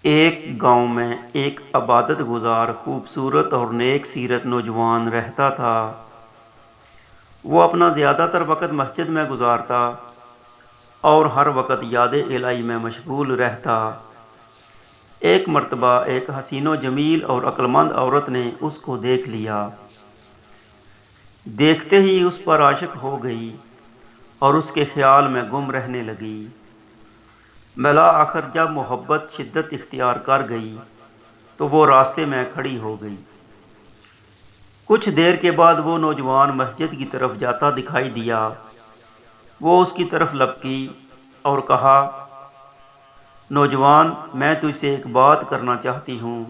ایک گاؤں میں ایک عبادت گزار خوبصورت اور نیک سیرت نوجوان رہتا تھا۔ وہ اپنا زیادہ تر وقت مسجد میں گزارتا اور ہر وقت یاد الہی میں مشغول رہتا۔ ایک مرتبہ ایک حسین و جمیل اور عقلمند عورت نے اس کو دیکھ لیا۔ دیکھتے ہی اس پر عاشق ہو گئی اور اس کے خیال میں گم رہنے لگی۔ بالآخر جب محبت شدت اختیار کر گئی تو وہ راستے میں کھڑی ہو گئی۔ کچھ دیر کے بعد وہ نوجوان مسجد کی طرف جاتا دکھائی دیا۔ وہ اس کی طرف لپکی اور کہا، نوجوان، میں تجھ سے ایک بات کرنا چاہتی ہوں،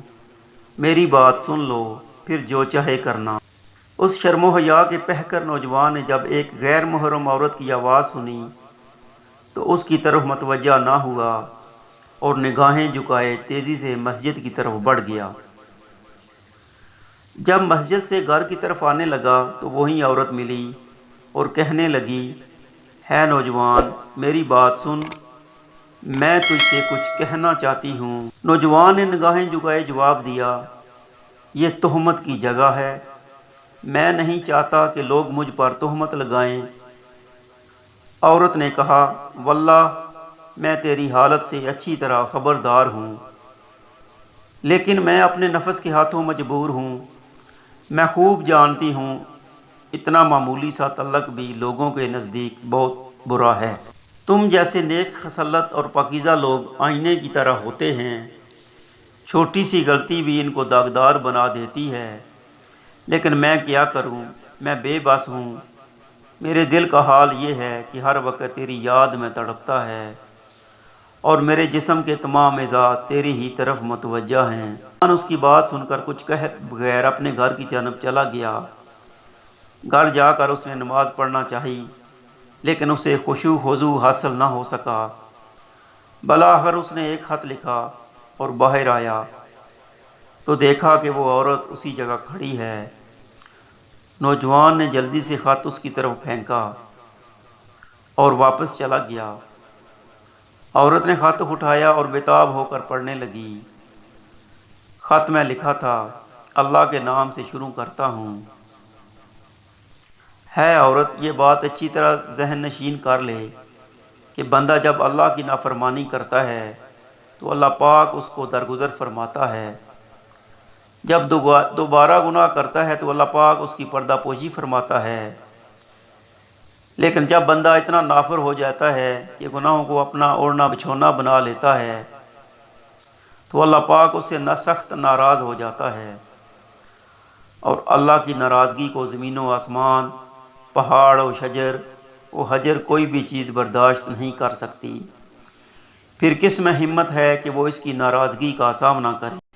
میری بات سن لو، پھر جو چاہے کرنا۔ اس شرم و حیا کے پہکر نوجوان نے جب ایک غیر محرم عورت کی آواز سنی تو اس کی طرف متوجہ نہ ہوا اور نگاہیں جھکائے تیزی سے مسجد کی طرف بڑھ گیا۔ جب مسجد سے گھر کی طرف آنے لگا تو وہی عورت ملی اور کہنے لگی، ہے نوجوان، میری بات سن، میں تجھ سے کچھ کہنا چاہتی ہوں۔ نوجوان نے نگاہیں جھکائے جواب دیا، یہ تہمت کی جگہ ہے، میں نہیں چاہتا کہ لوگ مجھ پر تہمت لگائیں۔ عورت نے کہا، واللہ میں تیری حالت سے اچھی طرح خبردار ہوں، لیکن میں اپنے نفس کے ہاتھوں مجبور ہوں۔ میں خوب جانتی ہوں اتنا معمولی سا تعلق بھی لوگوں کے نزدیک بہت برا ہے۔ تم جیسے نیک خصلت اور پاکیزہ لوگ آئینے کی طرح ہوتے ہیں، چھوٹی سی غلطی بھی ان کو داغدار بنا دیتی ہے، لیکن میں کیا کروں، میں بے بس ہوں۔ میرے دل کا حال یہ ہے کہ ہر وقت تیری یاد میں تڑپتا ہے اور میرے جسم کے تمام اعضاء تیری ہی طرف متوجہ ہیں۔ اس کی بات سن کر کچھ کہے بغیر اپنے گھر کی جانب چلا گیا۔ گھر جا کر اس نے نماز پڑھنا چاہی، لیکن اسے خشوع خضوع حاصل نہ ہو سکا۔ بالآخر اس نے ایک خط لکھا اور باہر آیا تو دیکھا کہ وہ عورت اسی جگہ کھڑی ہے۔ نوجوان نے جلدی سے خط اس کی طرف پھینکا اور واپس چلا گیا۔ عورت نے خط اٹھایا اور بےتاب ہو کر پڑھنے لگی۔ خط میں لکھا تھا، اللہ کے نام سے شروع کرتا ہوں۔ ہے عورت، یہ بات اچھی طرح ذہن نشین کر لے کہ بندہ جب اللہ کی نافرمانی کرتا ہے تو اللہ پاک اس کو درگزر فرماتا ہے، جب دوبارہ گناہ کرتا ہے تو اللہ پاک اس کی پردہ پوشی فرماتا ہے، لیکن جب بندہ اتنا نافر ہو جاتا ہے کہ گناہوں کو اپنا اوڑھنا بچھونا بنا لیتا ہے تو اللہ پاک اس سے سخت ناراض ہو جاتا ہے، اور اللہ کی ناراضگی کو زمین و آسمان، پہاڑ و شجر و حجر کوئی بھی چیز برداشت نہیں کر سکتی۔ پھر کس میں ہمت ہے کہ وہ اس کی ناراضگی کا سامنا کرے؟